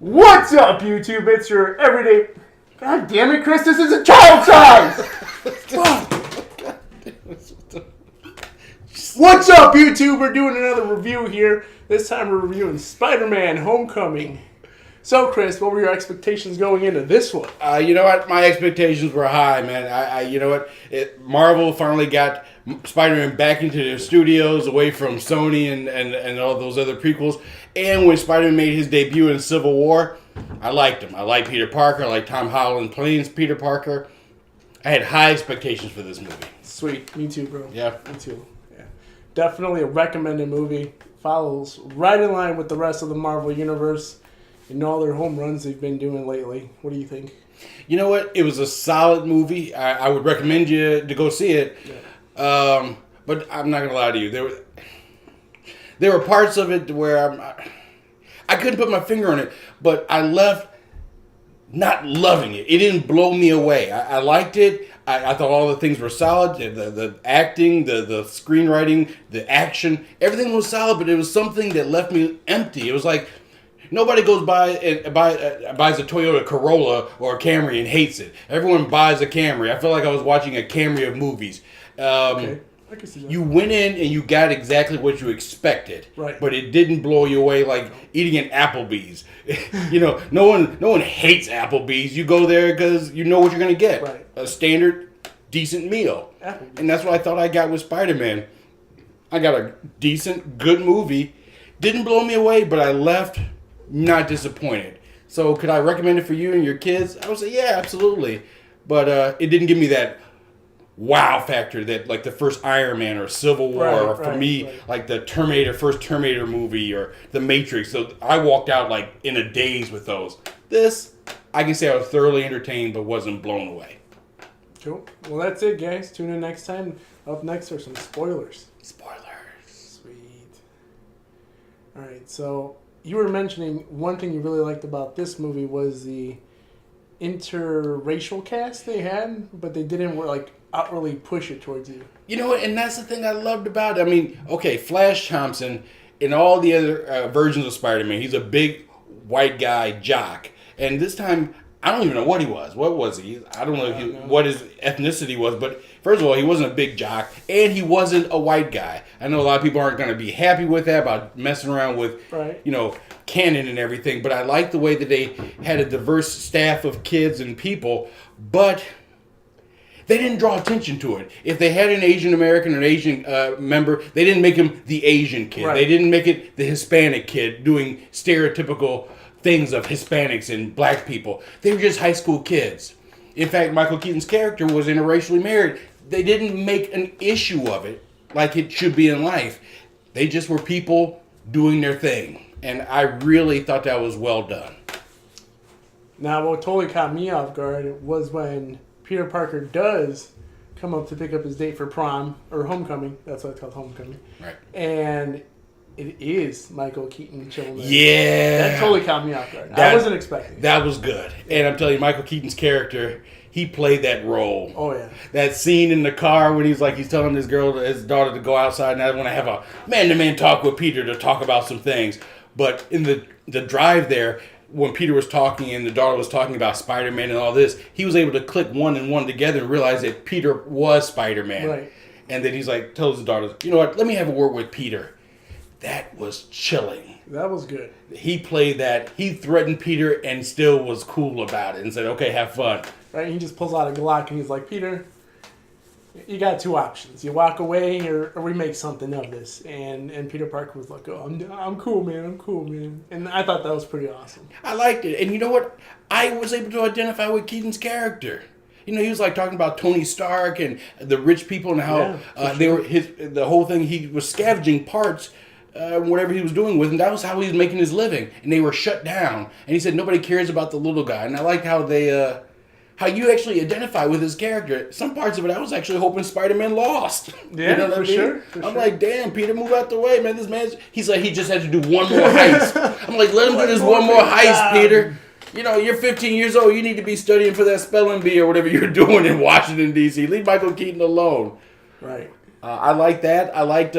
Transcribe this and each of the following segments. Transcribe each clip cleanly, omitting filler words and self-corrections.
What's up, YouTube? It's your everyday... God damn it, Chris, this is a child size! What's up, YouTube? We're doing another review here. This time we're reviewing Spider-Man Homecoming. So, Chris, what were your expectations going into this one? You know what? My expectations were high, man. You know what? Marvel finally got Spider-Man back into their studios, away from Sony and all those other prequels. And when Spider-Man made his debut in Civil War, I liked him. I liked Peter Parker. I liked Tom Holland playing Peter Parker. I had high expectations for this movie. Sweet. Me too, bro. Yeah. Me too. Yeah. Definitely a recommended movie. Follows right in line with the rest of the Marvel Universe and all their home runs they've been doing lately. What do you think? You know what? It was a solid movie. I would recommend you to go see it. Yeah. But I'm not going to lie to you. There were parts of it where I couldn't put my finger on it, but I left not loving it. It didn't blow me away. I liked it. I thought all the things were solid. The acting, the screenwriting, the action, everything was solid, but it was something that left me empty. It was like nobody goes by and buys a Toyota Corolla or a Camry and hates it. Everyone buys a Camry. I felt like I was watching a Camry of movies. Okay. I can see that. You went in and you got exactly what you expected, right? But it didn't blow you away like eating at Applebee's. You know, no one hates Applebee's. You go there because you know what you're going to get, right? A standard, decent meal, Applebee's. And that's what I thought I got with Spider-Man. I got a decent, good movie. Didn't blow me away, but I left not disappointed. So could I recommend it for you and your kids? I would say yeah, absolutely. But it didn't give me that wow factor that like the first Iron Man or Civil War, or for me like the first Terminator movie or the Matrix. So I walked out like in a daze with those. This, I can say I was thoroughly entertained but wasn't blown away. Cool. Well, that's it, guys. Tune in next time. Up next are some spoilers. Sweet. All right, so you were mentioning one thing you really liked about this movie was the interracial cast they had, but they didn't outwardly push it towards you. You know what? And that's the thing I loved about it. I mean, okay, Flash Thompson in all the other versions of Spider-Man, he's a big white guy jock. And this time, I don't even know what he was. What was he? I don't know what his ethnicity was. But first of all, he wasn't a big jock, and he wasn't a white guy. I know a lot of people aren't going to be happy with that about messing around with, canon and everything. But I like the way that they had a diverse staff of kids and people, but they didn't draw attention to it. If they had an Asian American or an Asian member, they didn't make him the Asian kid. Right. They didn't make it the Hispanic kid doing stereotypical things of Hispanics and black people. They were just high school kids. In fact, Michael Keaton's character was interracially married. They didn't make an issue of it like it should be in life. They just were people doing their thing. And I really thought that was well done. Now, what totally caught me off guard was when Peter Parker does come up to pick up his date for prom, or homecoming. That's what it's called, homecoming. Right. And it is Michael Keaton chilling there. Yeah. That totally caught me off guard. I wasn't expecting it. That was good. And I'm telling you, Michael Keaton's character, he played that role. Oh, yeah. That scene in the car when he's telling his daughter to go outside and I want to have a man-to-man talk with Peter to talk about some things. But in the drive there, when Peter was talking and the daughter was talking about Spider-Man and all this, he was able to click one and one together and realize that Peter was Spider-Man. Right. And then he's tells his daughter, you know what, let me have a word with Peter. That was chilling. That was good. He played that. He threatened Peter and still was cool about it and said, okay, have fun. Right, he just pulls out a Glock and he's like, Peter, you got two options. You walk away or we make something of this. And Peter Parker was like, oh, I'm cool, man. I'm cool, man. And I thought that was pretty awesome. I liked it. And you know what? I was able to identify with Keaton's character. You know, he was talking about Tony Stark and the rich people and how they were the whole thing. He was scavenging parts, whatever he was doing with, and that was how he was making his living. And they were shut down. And he said nobody cares about the little guy. And I liked how they how you actually identify with his character. Some parts of it, I was actually hoping Spider-Man lost. Yeah, you know what I mean? Sure. I'm like, damn, Peter, move out the way, man. This man's... He's like, he just had to do one more heist. I'm like, let him do this one more heist, Peter. You know, you're 15 years old. You need to be studying for that spelling bee or whatever you're doing in Washington, D.C. Leave Michael Keaton alone. Right. I liked that. I liked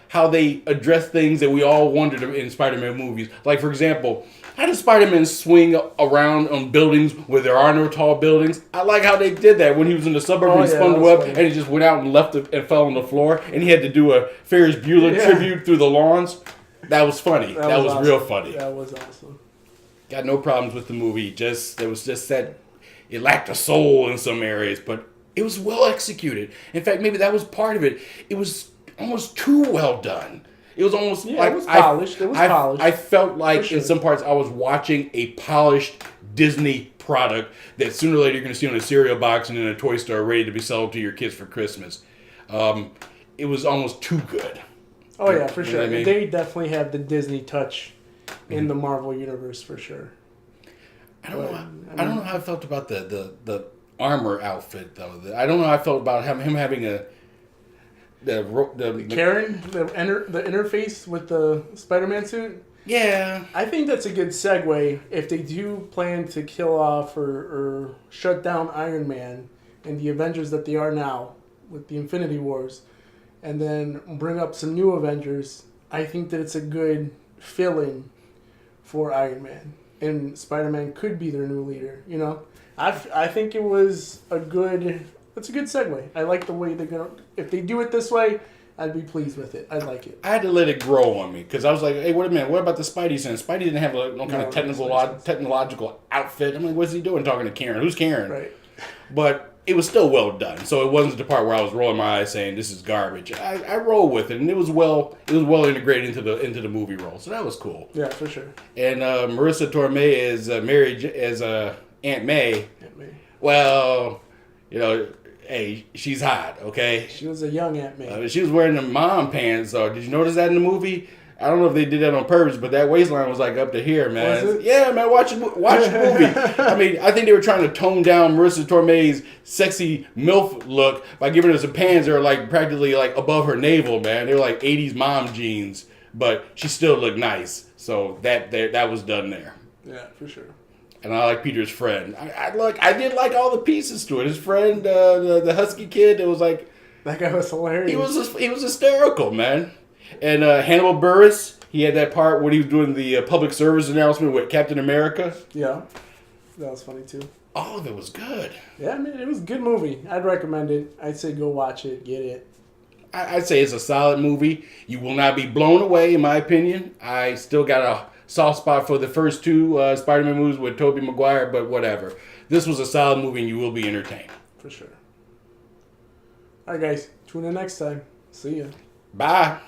how they addressed things that we all wondered in Spider-Man movies. Like, for example, how does Spider-Man swing around on buildings where there are no tall buildings? I like how they did that when he was in the suburbs and he spun the web and he just went out and left it and fell on the floor and he had to do a Ferris Bueller tribute through the lawns. That was funny. That was awesome. Real funny. That was awesome. Got no problems with the movie. There was just that it lacked a soul in some areas, but it was well executed. In fact, maybe that was part of it. It was almost too well done. It was almost like it was polished. I felt like in some parts I was watching a polished Disney product that sooner or later you're going to see on a cereal box and in a toy store ready to be sold to your kids for Christmas. It was almost too good. Oh yeah, for sure. I mean? They definitely have the Disney touch in the Marvel universe for sure. I don't know how I felt about the armor outfit though. I don't know how I felt about him having the Karen, the interface with the Spider-Man suit. Yeah, I think that's a good segue if they do plan to kill off or shut down Iron Man and the Avengers that they are now with the Infinity Wars, and then bring up some new Avengers. I think that it's a good fill-in for Iron Man, and Spider-Man could be their new leader. You know, I think it was a good. It's a good segue. I like the way they're gonna. If they do it this way, I'd be pleased with it. I'd like it. I had to let it grow on me because I was like, "Hey, wait a minute. What about the Spidey sense? Spidey didn't have no kind of technological outfit. I'm like, what's he doing talking to Karen? Who's Karen?" Right. But it was still well done. So it wasn't the part where I was rolling my eyes saying this is garbage. I roll with it, and it was well integrated into the movie role. So that was cool. Yeah, for sure. And Marissa Tomei is Aunt May. Aunt May. Well, you know. Hey, she's hot, okay? She was a young Aunt May. She was wearing the mom pants, though. Did you notice that in the movie? I don't know if they did that on purpose, but that waistline was like up to here, man. Was it? Yeah, man, watch the movie. I mean, I think they were trying to tone down Marissa Tomei's sexy MILF look by giving her some pants that are like practically like above her navel, man. They were like 80s mom jeans, but she still looked nice. So that was done there. Yeah, for sure. And I like Peter's friend. I did like all the pieces to it. His friend, the husky kid, it was like that guy was hilarious. He was hysterical, man. And Hannibal Buress, he had that part when he was doing the public service announcement with Captain America. Yeah, that was funny too. Oh, that was good. Yeah, I mean, it was a good movie. I'd recommend it. I'd say go watch it, get it. I'd say it's a solid movie. You will not be blown away, in my opinion. I still got a soft spot for the first two Spider-Man movies with Tobey Maguire, but whatever. This was a solid movie and you will be entertained. For sure. Alright guys, tune in next time. See ya. Bye.